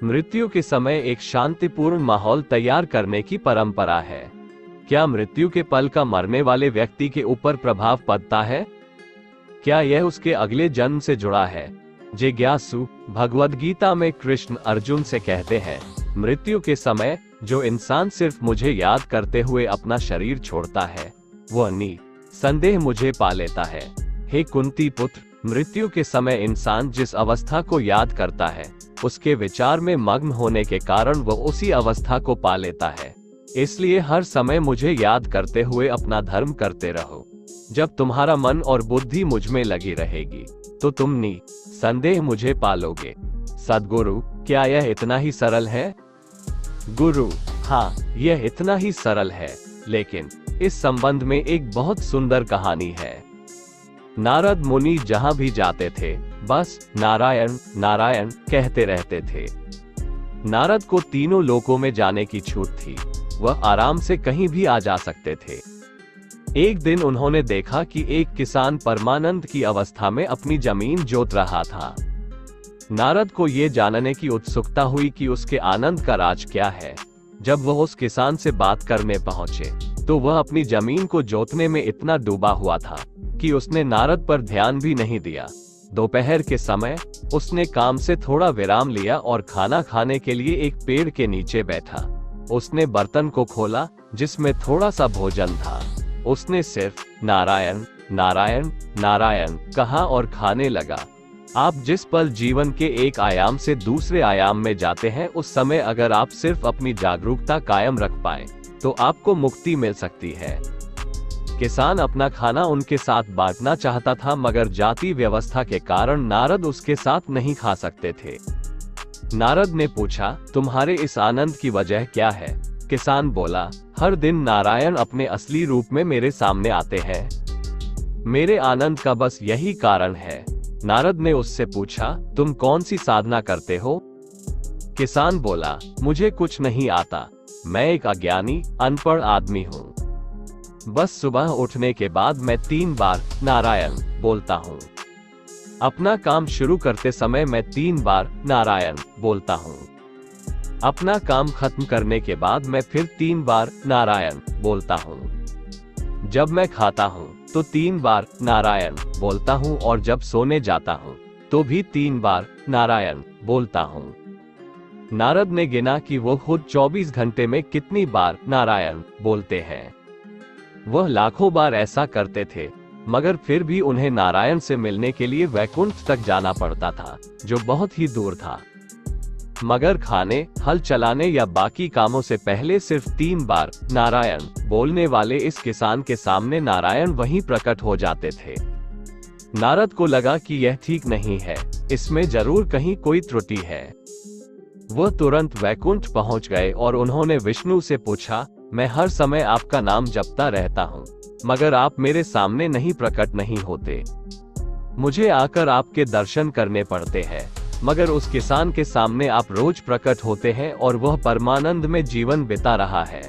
मृत्यु के समय एक शांतिपूर्ण माहौल तैयार करने की परंपरा है। क्या मृत्यु के पल का मरने वाले व्यक्ति के ऊपर प्रभाव पड़ता है? क्या यह उसके अगले जन्म से जुड़ा है? जिज्ञासु भगवद गीता में कृष्ण अर्जुन से कहते हैं, मृत्यु के समय जो इंसान सिर्फ मुझे याद करते हुए अपना शरीर छोड़ता है, वह निसंदेह मुझे पा लेता है। हे कुंती पुत्र, मृत्यु के समय इंसान जिस अवस्था को याद करता है, उसके विचार में मग्न होने के कारण वह उसी अवस्था को पा लेता है। इसलिए हर समय मुझे याद करते हुए अपना धर्म करते रहो। जब तुम्हारा मन और बुद्धि मुझ में लगी रहेगी, तो तुम निसंदेह मुझे पालोगे। सद्गुरु, क्या यह इतना ही सरल है? गुरु, हाँ, यह इतना ही सरल है, लेकिन इस संबंध में एक बहुत सुंदर कहानी है। नारद मुनि जहां भी जाते थे, बस नारायण नारायण कहते रहते थे। नारद को तीनों लोकों में जाने की छूट थी, वह आराम से कहीं भी आ जा सकते थे। एक दिन उन्होंने देखा कि एक किसान परमानंद की अवस्था में अपनी जमीन जोत रहा था। नारद को यह जानने की उत्सुकता हुई कि उसके आनंद का राज क्या है। जब वह उस किसान से बात करने पहुंचे, तो वह अपनी जमीन को जोतने में इतना डूबा हुआ था कि उसने नारद पर ध्यान भी नहीं दिया। दोपहर के समय उसने काम से थोड़ा विराम लिया और खाना खाने के लिए एक पेड़ के नीचे बैठा। उसने बर्तन को खोला जिसमें थोड़ा सा भोजन था। उसने सिर्फ नारायण नारायण नारायण कहा और खाने लगा। आप जिस पल जीवन के एक आयाम से दूसरे आयाम में जाते हैं, उस समय अगर आप सिर्फ अपनी जागरूकता कायम रख पाए, तो आपको मुक्ति मिल सकती है। किसान अपना खाना उनके साथ बांटना चाहता था, मगर जाति व्यवस्था के कारण नारद उसके साथ नहीं खा सकते थे। नारद ने पूछा, तुम्हारे इस आनंद की वजह क्या है? किसान बोला, हर दिन नारायण अपने असली रूप में मेरे सामने आते हैं। मेरे आनंद का बस यही कारण है। नारद ने उससे पूछा, तुम कौन सी साधना करते हो? किसान बोला, मुझे कुछ नहीं आता, मैं एक अज्ञानी अनपढ़ आदमी हूँ। बस सुबह उठने के बाद मैं 3 बार नारायण बोलता हूँ। अपना काम शुरू करते समय मैं 3 बार नारायण बोलता हूँ। अपना काम खत्म करने के बाद मैं फिर 3 बार नारायण बोलता हूँ। जब मैं खाता हूँ तो 3 बार नारायण बोलता हूँ, और जब सोने जाता हूँ तो भी 3 बार नारायण बोलता हूँ। नारद ने गिना कि वो खुद 24 घंटे में कितनी बार नारायण बोलते हैं। वह लाखों बार ऐसा करते थे, मगर फिर भी उन्हें नारायण से मिलने के लिए वैकुंठ तक जाना पड़ता था, जो बहुत ही दूर था। मगर खाने, हल चलाने या बाकी कामों से पहले सिर्फ 3 बार नारायण बोलने वाले इस किसान के सामने नारायण वहीं प्रकट हो जाते थे। नारद को लगा कि यह ठीक नहीं है, इसमें जरूर कहीं कोई त्रुटि है। वह तुरंत वैकुंठ पहुंच गए और उन्होंने विष्णु से पूछा, मैं हर समय आपका नाम जपता रहता हूँ, मगर आप मेरे सामने नहीं प्रकट नहीं होते। मुझे आकर आपके दर्शन करने पड़ते हैं, मगर उस किसान के सामने आप रोज प्रकट होते हैं और वह परमानंद में जीवन बिता रहा है।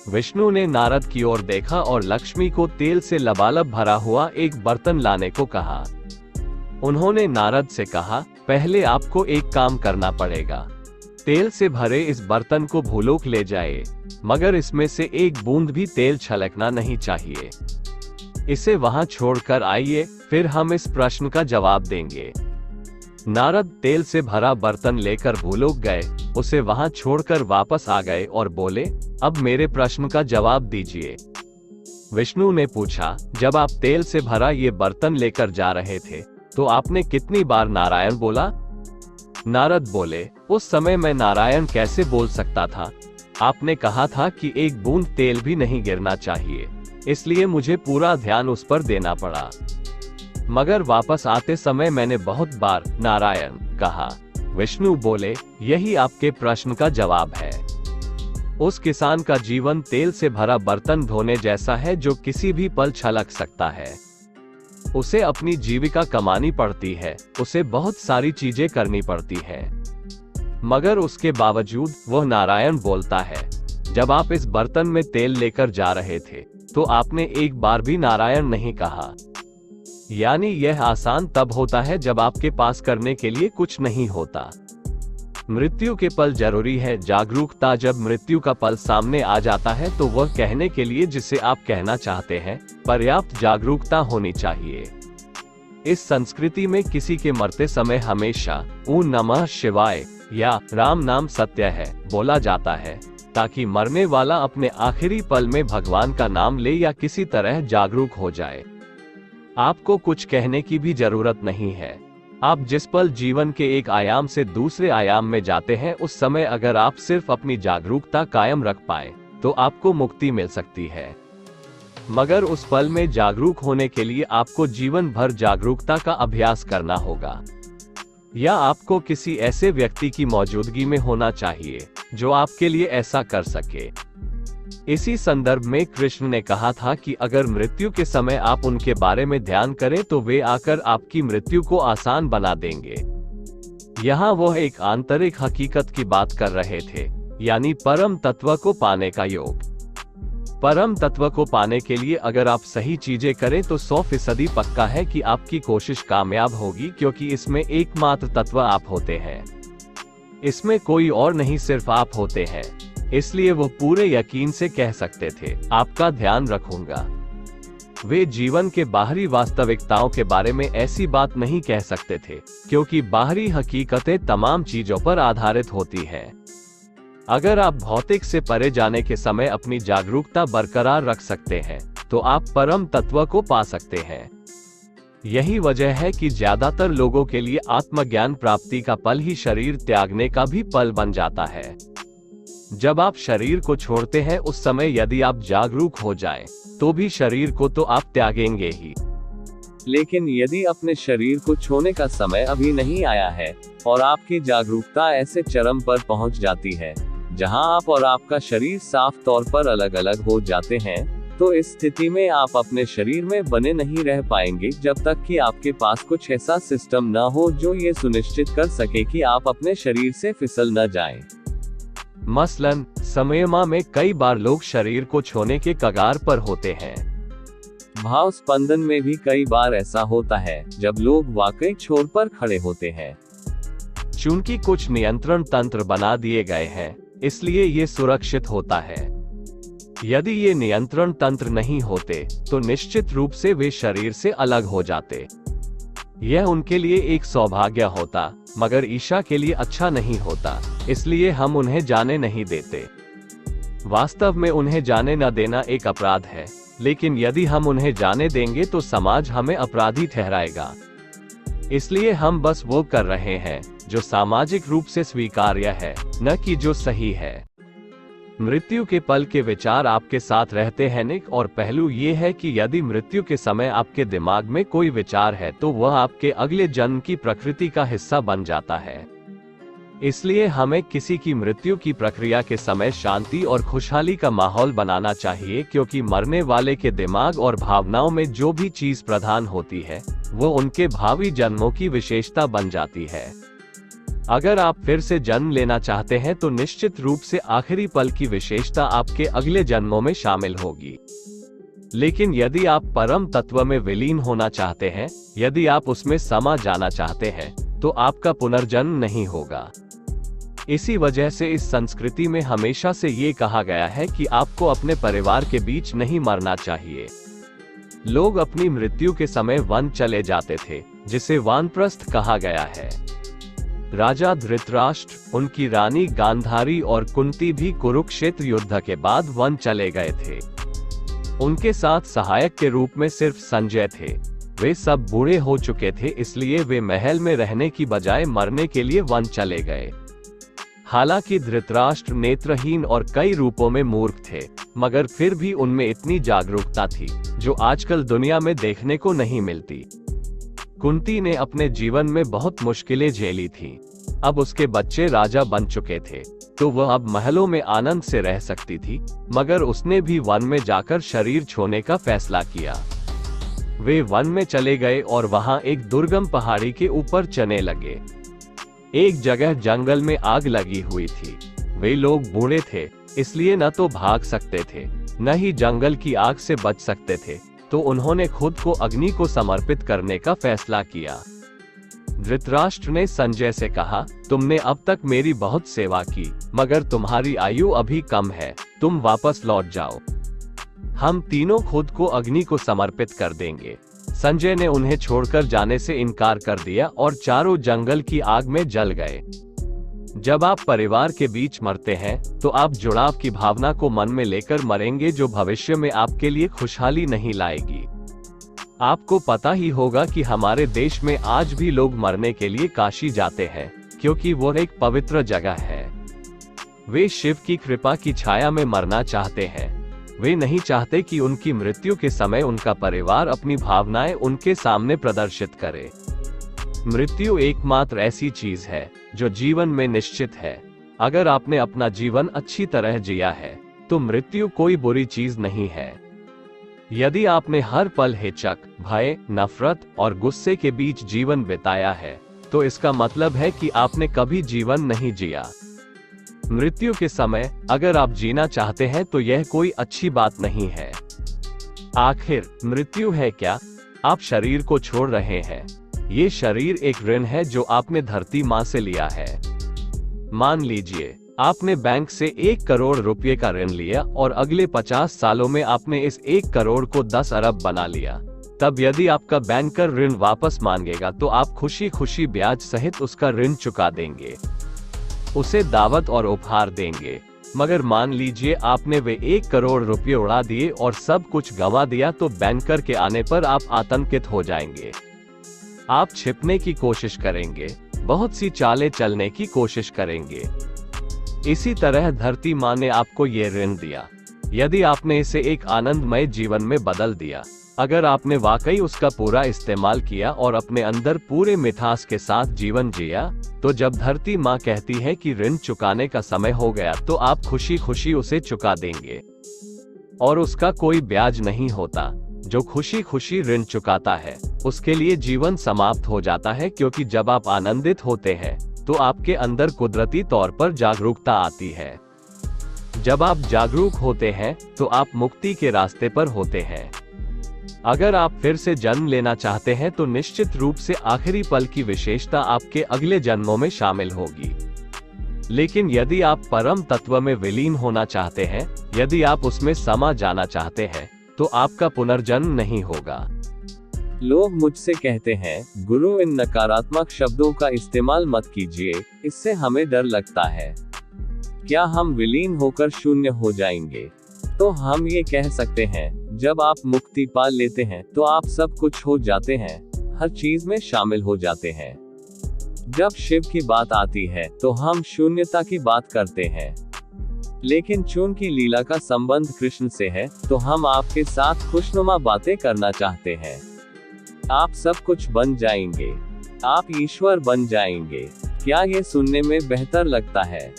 विष्णु ने नारद की ओर देखा और लक्ष्मी को तेल से लबालब भरा हुआ एक बर्तन लाने को कहा। उन्होंने नारद से कहा, पहले आपको एक काम करना पड़ेगा। तेल से भरे इस बर्तन को भूलोक ले जाए, मगर इसमें से एक बूंद भी तेल छलकना नहीं चाहिए। इसे वहां छोड़कर आइए, फिर हम इस प्रश्न का जवाब देंगे। नारद तेल से भरा बर्तन लेकर भूलोक गए, उसे वहां छोड़कर वापस आ गए और बोले, अब मेरे प्रश्न का जवाब दीजिए। विष्णु ने पूछा, जब आप तेल से भरा ये बर्तन लेकर जा रहे थे, तो आपने कितनी बार नारायण बोला? नारद बोले, उस समय मैं नारायण कैसे बोल सकता था? आपने कहा था कि एक बूंद तेल भी नहीं गिरना चाहिए, इसलिए मुझे पूरा ध्यान उस पर देना पड़ा। मगर वापस आते समय मैंने बहुत बार नारायण कहा। विष्णु बोले, यही आपके प्रश्न का जवाब है। उस किसान का जीवन तेल से भरा बर्तन धोने जैसा है, जो किसी भी पल छलक सकता है। उसे अपनी जीविका कमानी पड़ती है, उसे बहुत सारी चीजें करनी पड़ती है, मगर उसके बावजूद वह नारायण बोलता है। जब आप इस बर्तन में तेल लेकर जा रहे थे, तो आपने एक बार भी नारायण नहीं कहा। यानी यह आसान तब होता है जब आपके पास करने के लिए कुछ नहीं होता। मृत्यु के पल जरूरी है जागरूकता। जब मृत्यु का पल सामने आ जाता है तो वह कहने के लिए जिसे आप कहना चाहते हैं पर्याप्त जागरूकता होनी चाहिए। इस संस्कृति में किसी के मरते समय हमेशा ओम नमः शिवाय या राम नाम सत्य है बोला जाता है, ताकि मरने वाला अपने आखिरी पल में भगवान का नाम ले या किसी तरह जागरूक हो जाए। आपको कुछ कहने की भी जरूरत नहीं है। आप जिस पल जीवन के एक आयाम से दूसरे आयाम में जाते हैं उस समय अगर आप सिर्फ अपनी जागरूकता कायम रख पाए तो आपको मुक्ति मिल सकती है। मगर उस पल में जागरूक होने के लिए आपको जीवन भर जागरूकता का अभ्यास करना होगा, या आपको किसी ऐसे व्यक्ति की मौजूदगी में होना चाहिए जो आपके लिए ऐसा कर सके। इसी संदर्भ में कृष्ण ने कहा था कि अगर मृत्यु के समय आप उनके बारे में ध्यान करें तो वे आकर आपकी मृत्यु को आसान बना देंगे। यहाँ वह एक आंतरिक हकीकत की बात कर रहे थे, यानी परम तत्व को पाने का योग। परम तत्व को पाने के लिए अगर आप सही चीजें करें तो 100% पक्का है कि आपकी कोशिश कामयाब होगी, क्योंकि इसमें एकमात्र तत्व आप होते हैं। इसमें कोई और नहीं, सिर्फ आप होते हैं। इसलिए वो पूरे यकीन से कह सकते थे, आपका ध्यान रखूंगा। वे जीवन के बाहरी वास्तविकताओं के बारे में ऐसी बात नहीं कह सकते थे, क्योंकि बाहरी हकीकतें तमाम चीजों पर आधारित होती हैं। अगर आप भौतिक से परे जाने के समय अपनी जागरूकता बरकरार रख सकते हैं तो आप परम तत्व को पा सकते हैं। यही वजह है कि ज्यादातर लोगों के लिए आत्मज्ञान प्राप्ति का पल ही शरीर त्यागने का भी पल बन जाता है। जब आप शरीर को छोड़ते हैं उस समय यदि आप जागरूक हो जाएं, तो भी शरीर को तो आप त्यागेंगे ही। लेकिन यदि अपने शरीर को छोड़ने का समय अभी नहीं आया है और आपकी जागरूकता ऐसे चरम पर पहुंच जाती है जहां आप और आपका शरीर साफ तौर पर अलग अलग हो जाते हैं, तो इस स्थिति में आप अपने शरीर में बने नहीं रह पाएंगे जब तक कि आपके पास कुछ ऐसा सिस्टम न हो जो ये सुनिश्चित कर सके कि आप अपने शरीर से फिसल न जाएं। मसलन समयमा में कई बार लोग शरीर को छोड़ने के कगार पर होते हैं। भाव स्पंदन में भी कई बार ऐसा होता है जब लोग वाकई छोर पर खड़े होते हैं। चूंकि कुछ नियंत्रण तंत्र बना दिए गए हैं, इसलिए ये सुरक्षित होता है। यदि ये नियंत्रण तंत्र नहीं होते तो निश्चित रूप से वे शरीर से अलग हो जाते। यह उनके लिए एक सौभाग्य होता, मगर ईशा के लिए अच्छा नहीं होता, इसलिए हम उन्हें जाने नहीं देते। वास्तव में उन्हें जाने न देना एक अपराध है, लेकिन यदि हम उन्हें जाने देंगे तो समाज हमें अपराधी ठहराएगा। इसलिए हम बस वो कर रहे हैं जो सामाजिक रूप से स्वीकार्य है, न कि जो सही है। मृत्यु के पल के विचार आपके साथ रहते हैं निक, और पहलू ये है कि यदि मृत्यु के समय आपके दिमाग में कोई विचार है तो वह आपके अगले जन्म की प्रकृति का हिस्सा बन जाता है। इसलिए हमें किसी की मृत्यु की प्रक्रिया के समय शांति और खुशहाली का माहौल बनाना चाहिए, क्योंकि मरने वाले के दिमाग और भावनाओं में जो भी चीज प्रधान होती है वो उनके भावी जन्मों की विशेषता बन जाती है। अगर आप फिर से जन्म लेना चाहते हैं तो निश्चित रूप से आखिरी पल की विशेषता आपके अगले जन्मों में शामिल होगी। लेकिन यदि आप परम तत्व में विलीन होना चाहते हैं, यदि आप उसमें समा जाना चाहते हैं, तो आपका पुनर्जन्म नहीं होगा। इसी वजह से इस संस्कृति में हमेशा से ये कहा गया है कि आपको अपने परिवार के बीच नहीं मरना चाहिए। लोग अपनी मृत्यु के समय वन चले जाते थे, जिसे वानप्रस्थ कहा गया है। राजा धृतराष्ट्र, उनकी रानी गांधारी और कुंती भी कुरुक्षेत्र युद्ध के बाद वन चले गए थे। उनके साथ सहायक के रूप में सिर्फ संजय थे। वे सब बूढ़े हो चुके थे, इसलिए वे महल में रहने की बजाय मरने के लिए वन चले गए। हालांकि धृतराष्ट्र नेत्रहीन और कई रूपों में मूर्ख थे, मगर फिर भी उनमें इतनी जागरूकता थी जो आजकल दुनिया में देखने को नहीं मिलती। कुंती ने अपने जीवन में बहुत मुश्किलें झेली थी। अब उसके बच्चे राजा बन चुके थे, तो वह अब महलों में आनंद से रह सकती थी, मगर उसने भी वन में जाकर शरीर छोड़ने का फैसला किया। वे वन में चले गए और वहां एक दुर्गम पहाड़ी के ऊपर चलने लगे। एक जगह जंगल में आग लगी हुई थी। वे लोग बूढ़े थे, इसलिए न तो भाग सकते थे, न ही जंगल की आग से बच सकते थे, तो उन्होंने खुद को अग्नि को समर्पित करने का फैसला किया। धृतराष्ट्र ने संजय से कहा, तुमने अब तक मेरी बहुत सेवा की, मगर तुम्हारी आयु अभी कम है, तुम वापस लौट जाओ। हम तीनों खुद को अग्नि को समर्पित कर देंगे। संजय ने उन्हें छोड़कर जाने से इनकार कर दिया और चारों जंगल की आग में जल गए। जब आप परिवार के बीच मरते हैं तो आप जुड़ाव की भावना को मन में लेकर मरेंगे, जो भविष्य में आपके लिए खुशहाली नहीं लाएगी। आपको पता ही होगा कि हमारे देश में आज भी लोग मरने के लिए काशी जाते हैं, क्योंकि वो एक पवित्र जगह है। वे शिव की कृपा की छाया में मरना चाहते हैं। वे नहीं चाहते कि उनकी मृत्यु के समय उनका परिवार अपनी भावनाएं उनके सामने प्रदर्शित करे। मृत्यु एकमात्र ऐसी चीज है जो जीवन में निश्चित है। अगर आपने अपना जीवन अच्छी तरह जिया है तो मृत्यु कोई बुरी चीज नहीं है। यदि आपने हर पल हिचक, भय, नफरत और गुस्से के बीच जीवन बिताया है तो इसका मतलब है कि आपने कभी जीवन नहीं जिया। मृत्यु के समय अगर आप जीना चाहते हैं तो यह कोई अच्छी बात नहीं है। आखिर मृत्यु है क्या? आप शरीर को छोड़ रहे हैं। ये शरीर एक ऋण है जो आपने धरती माँ से लिया है। मान लीजिए आपने बैंक से 1 करोड़ रुपए का ऋण लिया और अगले 50 सालों में आपने इस 1 करोड़ को 10 अरब बना लिया। तब यदि आपका बैंकर ऋण वापस मांगेगा तो आप खुशी खुशी ब्याज सहित उसका ऋण चुका देंगे, उसे दावत और उपहार देंगे। मगर मान लीजिए आपने वे 1 करोड़ रुपए उड़ा दिए और सब कुछ गंवा दिया, तो बैंकर के आने पर आप आतंकित हो जाएंगे। आप छिपने की कोशिश करेंगे, बहुत सी चालें चलने की कोशिश करेंगे। इसी तरह धरती माँ ने आपको ये ऋण दिया। यदि आपने इसे एक आनंदमय जीवन में बदल दिया, अगर आपने वाकई उसका पूरा इस्तेमाल किया और अपने अंदर पूरे मिठास के साथ जीवन जिया, तो जब धरती माँ कहती है कि ऋण चुकाने का समय हो गया तो आप खुशी खुशी उसे चुका देंगे। और उसका कोई ब्याज नहीं होता। जो खुशी खुशी ऋण चुकाता है उसके लिए जीवन समाप्त हो जाता है, क्योंकि जब आप आनंदित होते हैं तो आपके अंदर कुदरती तौर पर जागरूकता आती है। जब आप जागरूक होते हैं तो आप मुक्ति के रास्ते पर होते हैं। अगर आप फिर से जन्म लेना चाहते हैं तो निश्चित रूप से आखिरी पल की विशेषता आपके अगले जन्मों में शामिल होगी। लेकिन यदि आप परम तत्व में विलीन होना चाहते हैं, यदि आप उसमें समा जाना चाहते हैं, तो आपका पुनर्जन्म नहीं होगा। लोग मुझसे कहते हैं, गुरु इन नकारात्मक शब्दों का इस्तेमाल मत कीजिए, इससे हमें डर लगता है। क्या हम विलीन होकर शून्य हो जाएंगे? तो हम ये कह सकते हैं, जब आप मुक्ति पा लेते हैं तो आप सब कुछ हो जाते हैं, हर चीज में शामिल हो जाते हैं। जब शिव की बात आती है तो हम शून्यता की बात करते हैं। लेकिन चूंकि लीला का संबंध कृष्ण से है तो हम आपके साथ खुशनुमा बातें करना चाहते हैं। आप सब कुछ बन जाएंगे, आप ईश्वर बन जाएंगे। क्या ये सुनने में बेहतर लगता है?